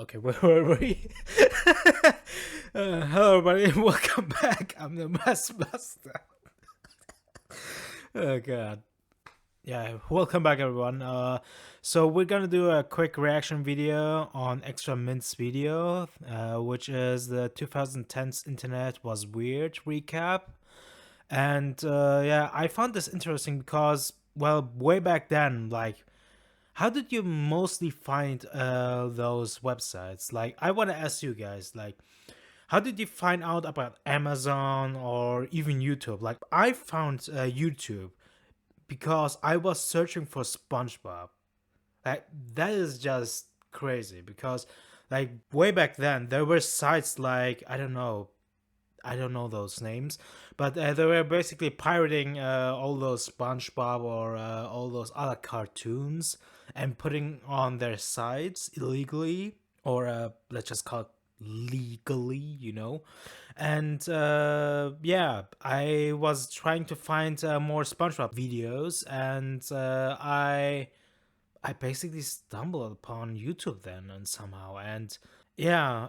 Okay, where were we? Hello, everybody, welcome back. I'm the Mess Master. Oh god. Yeah, welcome back, everyone. So we're gonna do a quick reaction video on ExtraMints video, which is the 2010s Internet Was Weird recap. And yeah, I found this interesting because, well, way back then, like, how did you mostly find those websites? Like, I want to ask you guys, like, how did you find out about Amazon or even YouTube? Like, I found YouTube because I was searching for SpongeBob. Like, that is just crazy because, like, way back then, there were sites like, I don't know those names, but they were basically pirating all those SpongeBob or all those other cartoons and putting on their sites illegally, or let's just call it legally, you know. And yeah, I was trying to find more SpongeBob videos, and I basically stumbled upon YouTube then and somehow, and yeah,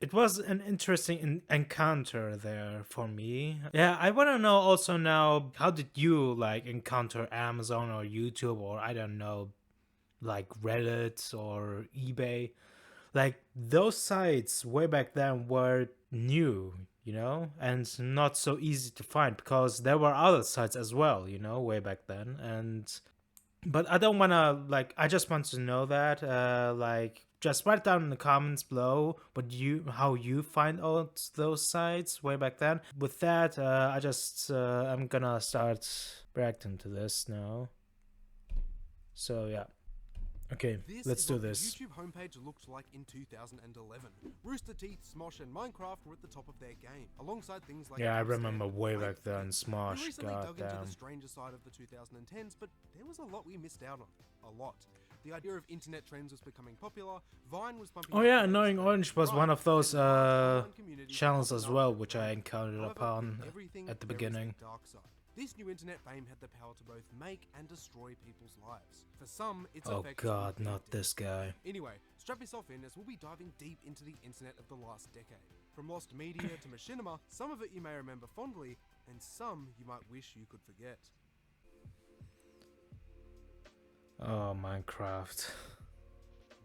it was an interesting encounter there for me. Yeah, I want to know also now, how did you like encounter Amazon or YouTube, or I don't know, like Reddit or eBay? Like, those sites way back then were new, you know, and not so easy to find because there were other sites as well, you know, way back then. And but I don't want to, like, I just want to know that like, just write down in the comments below how you find out those sites way back then. With that, I'm gonna start reacting to this now. So yeah, okay, let's do this. YouTube homepage looked like in 2011. Rooster Teeth, Smosh, and Minecraft were at the top of their game, alongside things like Yeah, I remember way back then, Smosh. We recently dug into Goddamn. the stranger side of the 2010s, but there was a lot we missed out on. A lot. The idea of internet trends was becoming popular. Vine was pumping. Oh yeah, Annoying Orange was one of those channels as well, which I encountered upon at the beginning. This new internet fame had the power to both make and destroy people's lives. For some, it's Oh god, not this guy. Anyway, strap yourself in as we'll be diving deep into the internet of the last decade. From lost media to machinima, some of it you may remember fondly, and some you might wish you could forget. Oh, Minecraft.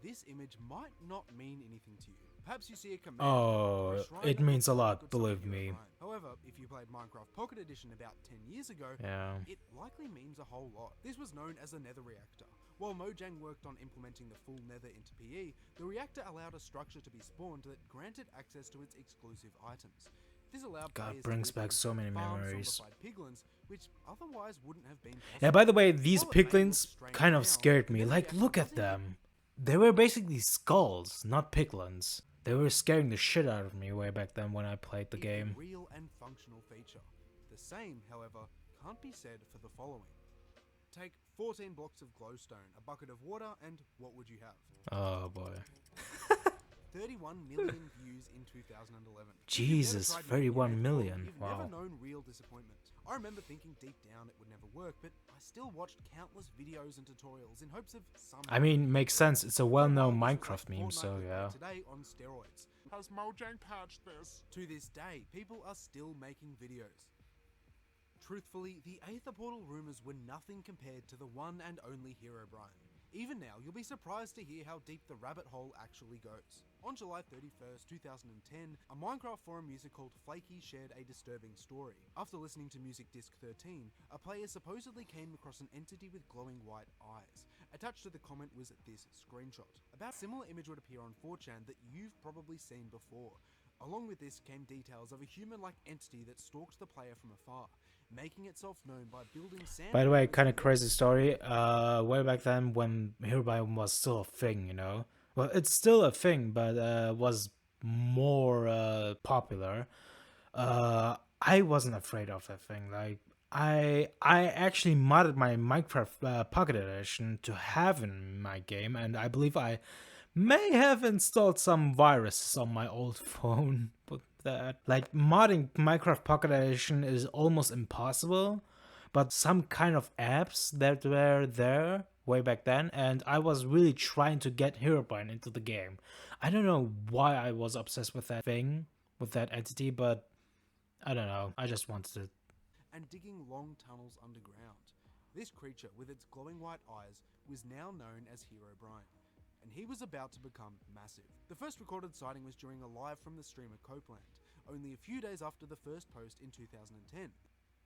This image might not mean anything to you. Perhaps you see a command. Oh, it means a lot, believe me. However, if you played Minecraft Pocket Edition about 10 years ago, Yeah. it likely means a whole lot. This was known as a nether reactor. While Mojang worked on implementing the full nether into PE, the reactor allowed a structure to be spawned that granted access to its exclusive items. This allowed God, brings back so many memories. Piglins, which otherwise wouldn't have been possible. Yeah, by the way, these piglins kind of scared me. Like, look at them. They were basically skulls, not piglins. They were scaring the shit out of me way back then when I played the game. Real and functional feature. The same, however, can't be said for the following. Take 14 blocks of glowstone, a bucket of water, and what would you have? Oh boy. 31 million views in 2011. Jesus, 31 million. You've Wow. never known real disappointment. I remember thinking deep down it would never work, but I still watched countless videos and tutorials in hopes of some. I mean, makes sense. It's a well-known Minecraft meme, so yeah. Today on steroids. Has Mojang patched this? To this day, people are still making videos. Truthfully, the Aether Portal rumors were nothing compared to the one and only Herobrine. Even now, you'll be surprised to hear how deep the rabbit hole actually goes. On July 31st, 2010, a Minecraft forum user called Flaky shared a disturbing story. After listening to Music Disc 13, a player supposedly came across an entity with glowing white eyes. Attached to the comment was this screenshot. About a similar image would appear on 4chan that you've probably seen before. Along with this came details of a human-like entity that stalked the player from afar, making itself known by building sand. By the way, kind of crazy story. Way back then when Herobrine was still a thing, you know. Well, it's still a thing, but was more popular. I wasn't afraid of that thing. Like, I actually modded my Minecraft Pocket Edition to have in my game, and I believe I may have installed some viruses on my old phone. But that, like, modding Minecraft Pocket Edition is almost impossible. But some kind of apps that were there way back then, and I was really trying to get Herobrine into the game. I don't know why I was obsessed with that thing, with that entity, but I don't know. I just wanted it. And digging long tunnels underground. This creature, with its glowing white eyes, was now known as Herobrine, and he was about to become massive. The first recorded sighting was during a live from the streamer Copeland, only a few days after the first post in 2010.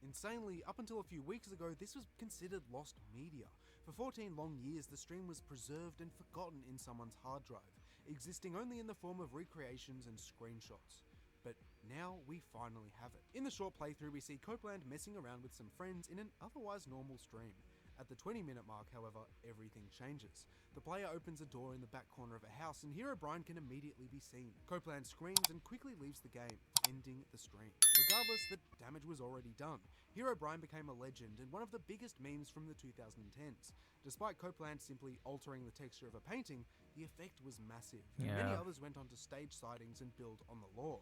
Insanely, up until a few weeks ago, this was considered lost media. For 14 long years, the stream was preserved and forgotten in someone's hard drive, existing only in the form of recreations and screenshots. But now we finally have it. In the short playthrough, we see Copeland messing around with some friends in an otherwise normal stream. At the 20-minute mark, however, everything changes. The player opens a door in the back corner of a house, and Herobrine can immediately be seen. Copeland screams and quickly leaves the game, ending the stream. Regardless, the damage was already done. Herobrine became a legend and one of the biggest memes from the 2010s. Despite Copeland simply altering the texture of a painting, the effect was massive. And many others went on to stage sightings and build on the lore.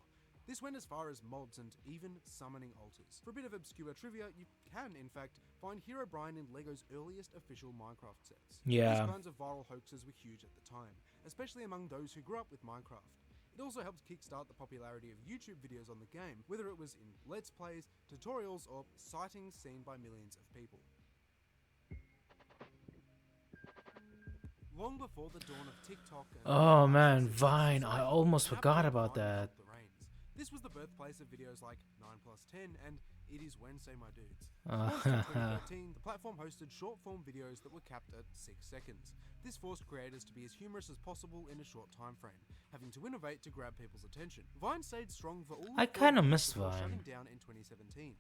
This went as far as mods and even summoning altars. For a bit of obscure trivia, you can, in fact, find Herobrine in LEGO's earliest official Minecraft sets. Yeah. These kinds of viral hoaxes were huge at the time, especially among those who grew up with Minecraft. It also helped kickstart the popularity of YouTube videos on the game, whether it was in Let's Plays, tutorials, or sightings seen by millions of people. Long before the dawn of TikTok and Oh man, Vine. I almost forgot about that. This was the birthplace of videos like 9+10 and It Is Wednesday, My Dudes. Launched in 2013, the platform hosted short-form videos that were capped at 6 seconds. This forced creators to be as humorous as possible in a short time frame, having to innovate to grab people's attention. Vine stayed strong for all I of 4 kinda years miss before Vine. shutting down in 2017.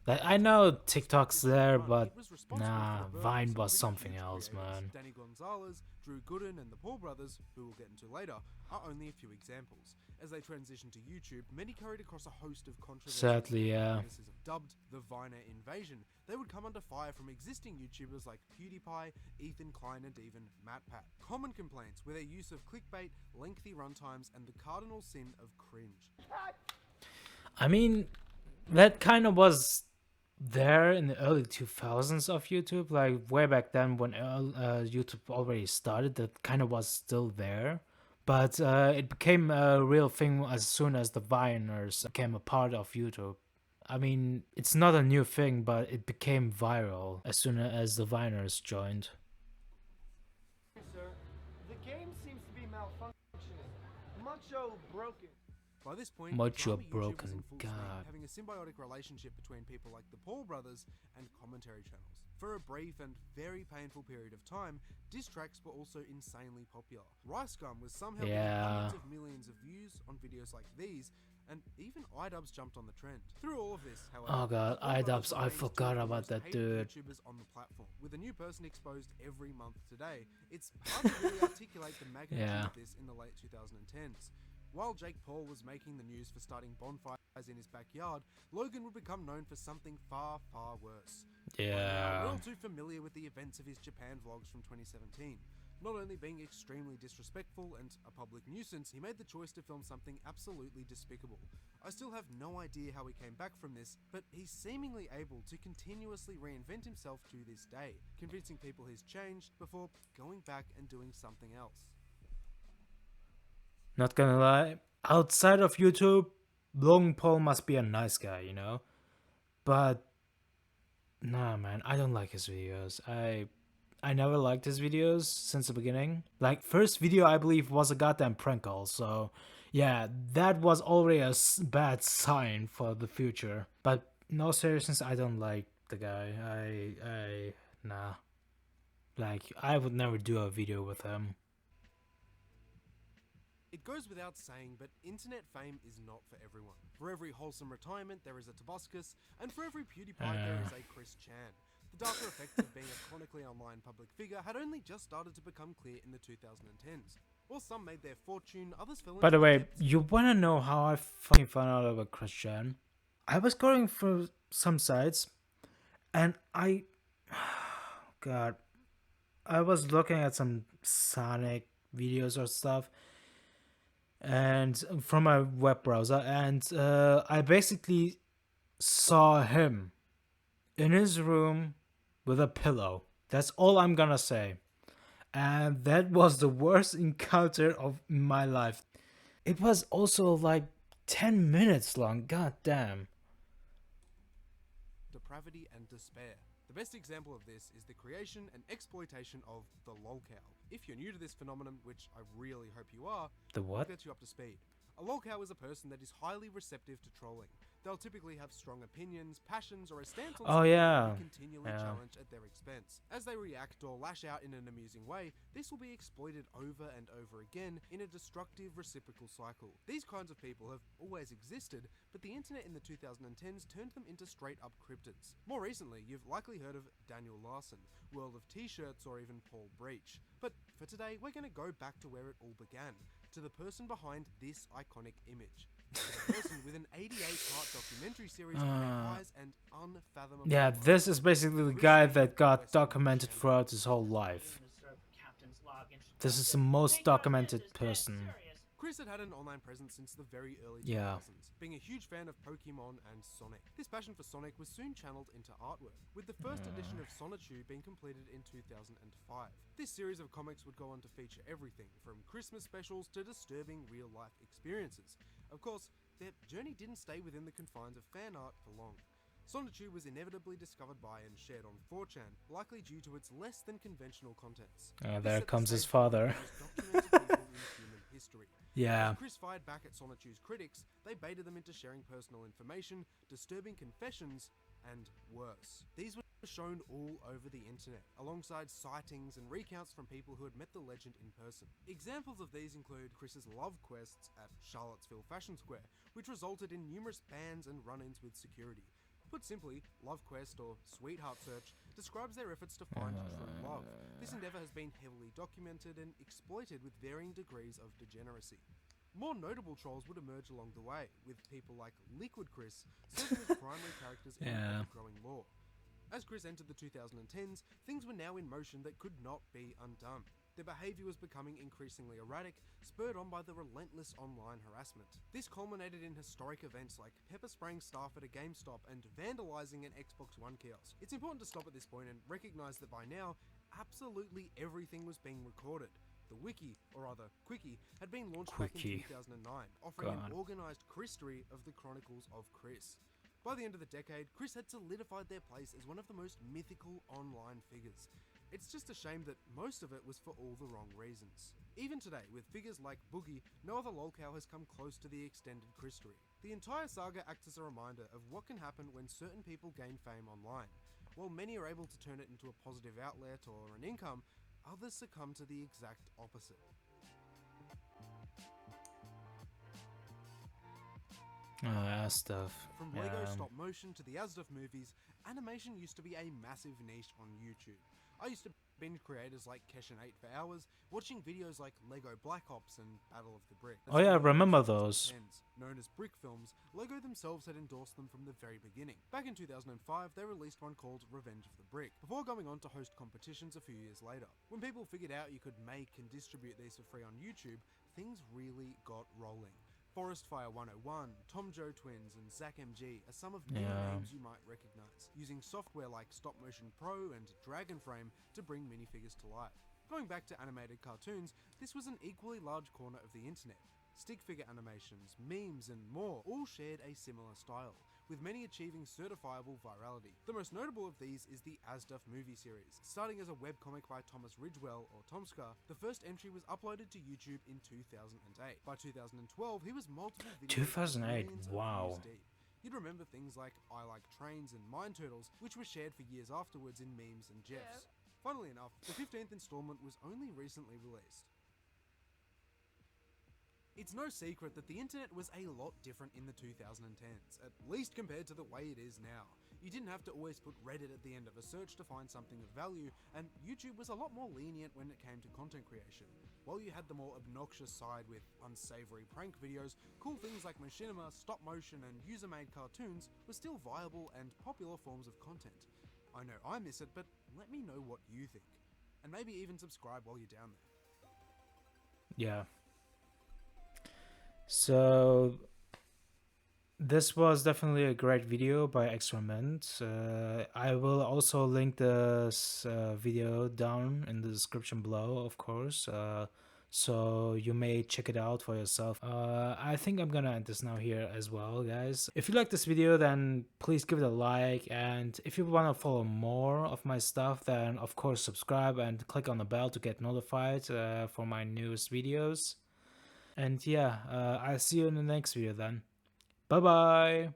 Like, I know TikTok's there, but nah, Vine was something else, man. Danny Gonzalez, Drew Gooden, and the Paul brothers, who we'll get into later, are only a few examples. As they transitioned to YouTube, many carried across a host of controversial Sadly, yeah. criticism. Dubbed the Viner invasion, they would come under fire from existing YouTubers like PewDiePie, Ethan Klein, and even MatPat. Common complaints were their use of clickbait, lengthy runtimes, and the cardinal sin of cringe. I mean, that kind of was there in the early 2000s of YouTube, like way back then when YouTube already started. That kind of was still there, but it became a real thing as soon as the Viners became a part of YouTube. I mean, it's not a new thing, but it became viral as soon as the Viners joined. Sir, the game seems to be malfunctioning. Mucho broken. By this point, Mucho drama YouTube was broken, in full swing, God. having a symbiotic relationship between people like the Paul brothers and commentary channels. For a brief and very painful period of time, diss tracks were also insanely popular. Rice Gum was somehow getting hundreds of millions of views on videos like these, and even iDubbbz jumped on the trend. Through all of this, however, Oh god, the Paul brothers iDubbbz, I remained two forgot of the about most that hated dude. YouTubers on the platform. With a new person exposed every month today, it's hard to really articulate the magnitude of this in the late 2010s. While Jake Paul was making the news for starting bonfires in his backyard, Logan would become known for something far, far worse. By now, Yeah. we're all too familiar with the events of his Japan vlogs from 2017. Not only being extremely disrespectful and a public nuisance, he made the choice to film something absolutely despicable. I still have no idea how he came back from this, but he's seemingly able to continuously reinvent himself to this day, convincing people he's changed before going back and doing something else. Not gonna lie, outside of YouTube, Logan Paul must be a nice guy, you know? But nah, man, I don't like his videos. I never liked his videos since the beginning. Like, first video I believe was a goddamn prank call, so yeah, that was already a bad sign for the future. But no seriousness, I don't like the guy. Nah. Like, I would never do a video with him. It goes without saying, but internet fame is not for everyone. For every wholesome retirement, there is a Tobuscus, and for every PewDiePie, there is a Chris Chan. The darker effects of being a chronically online public figure had only just started to become clear in the 2010s. While some made their fortune, others fell into By the way, depths. you wanna know how I fucking found out about Chris Chan? I was going through some sites, and God, I was looking at some Sonic videos or stuff, and from my web browser, and I basically saw him in his room with a pillow. That's all I'm gonna say. and that was the worst encounter of my life. It was also like 10 minutes long. God damn. Depravity and despair. The best example of this is the creation and exploitation of the lolcow. If you're new to this phenomenon, which I really hope you are, The I'll what? get you up to speed. A lolcow is a person that is highly receptive to trolling. They'll typically have strong opinions, passions, or a stance on Oh, something yeah. that will be continually Yeah. challenged at their expense. As they react or lash out in an amusing way, this will be exploited over and over again in a destructive reciprocal cycle. These kinds of people have always existed, but the internet in the 2010s turned them into straight up cryptids. More recently, you've likely heard of Daniel Larson, World of T-shirts, or even Paul Breach. But for today, we're going to go back to where it all began, to the person behind this iconic image. The person with an 88-part documentary series of red eyes and unfathomable Yeah, minds. this is basically the guy that got documented throughout his whole life. This is the most documented person. Chris had had an online presence since the very early 2000s, Yeah. being a huge fan of Pokemon and Sonic. This passion for Sonic was soon channeled into artwork, with the first edition of Sonichu being completed in 2005. This series of comics would go on to feature everything from Christmas specials to disturbing real-life experiences. Of course, their journey didn't stay within the confines of fan art for long. Sonichu was inevitably discovered by and shared on 4chan, likely due to its less than conventional contents. This There set the comes his stage for one of father. the most documented people in human history. Yeah. As Chris fired back at Sonichu's critics, they baited them into sharing personal information, disturbing confessions, and worse. These were shown all over the internet, alongside sightings and recounts from people who had met the legend in person. Examples of these include Chris's love quests at Charlottesville Fashion Square, which resulted in numerous bans and run-ins with security. Put simply, Love Quest or Sweetheart Search describes their efforts to find true love. This endeavour has been heavily documented and exploited with varying degrees of degeneracy. More notable trolls would emerge along the way, with people like Liquid Chris serving as primary characters in Yeah. the growing lore. As Chris entered the 2010s, things were now in motion that could not be undone. Their behaviour was becoming increasingly erratic, spurred on by the relentless online harassment. This culminated in historic events like pepper spraying staff at a GameStop and vandalising an Xbox One kiosk. It's important to stop at this point and recognise that by now, absolutely everything was being recorded. The Wiki, or rather Quickie, had been launched back in Quickie. 2009, offering God. an organised Christory of the Chronicles of Chris. By the end of the decade, Chris had solidified their place as one of the most mythical online figures. It's just a shame that most of it was for all the wrong reasons. Even today, with figures like Boogie, no other lolcow has come close to the extended Christory. The entire saga acts as a reminder of what can happen when certain people gain fame online. While many are able to turn it into a positive outlet or an income, others succumb to the exact opposite. Stuff. From Lego stop motion to the Asdorf movies, animation used to be a massive niche on YouTube. I used to binge creators like Keshin8 for hours, watching videos like Lego Black Ops and Battle of the Brick. Oh yeah, I remember That's those. known as Brick Films, Lego themselves had endorsed them from the very beginning. Back in 2005, they released one called Revenge of the Brick, before going on to host competitions a few years later. When people figured out you could make and distribute these for free on YouTube, things really got rolling. Forest Fire 101, Tom Joe Twins, and Zach MG are some of many names you might recognize, using software like Stop Motion Pro and Dragonframe to bring minifigures to life. Going back to animated cartoons, this was an equally large corner of the internet. Stick figure animations, memes, and more all shared a similar style, with many achieving certifiable virality. The most notable of these is the Asdorf movie series. Starting as a webcomic by Thomas Ridgewell, or Tomska, the first entry was uploaded to YouTube in 2008. By 2012, he was multiple videos 2008, millions of wow. views deep. You'd remember things like I Like Trains and Mind Turtles, which were shared for years afterwards in memes and GIFs. Funnily enough, the 15th installment was only recently released. It's no secret that the internet was a lot different in the 2010s, at least compared to the way it is now. You didn't have to always put Reddit at the end of a search to find something of value, and YouTube was a lot more lenient when it came to content creation. While you had the more obnoxious side with unsavory prank videos, cool things like machinima, stop motion, and user-made cartoons were still viable and popular forms of content. I know I miss it, but let me know what you think. And maybe even subscribe while you're down there. Yeah. So this was definitely a great video by ExtraMints. I will also link this video down in the description below, of course, so you may check it out for yourself. I think I'm gonna end this now here as well, guys. If you like this video, then please give it a like, and if you want to follow more of my stuff, then of course subscribe and click on the bell to get notified for my newest videos. And yeah, I'll see you in the next video then. Bye bye.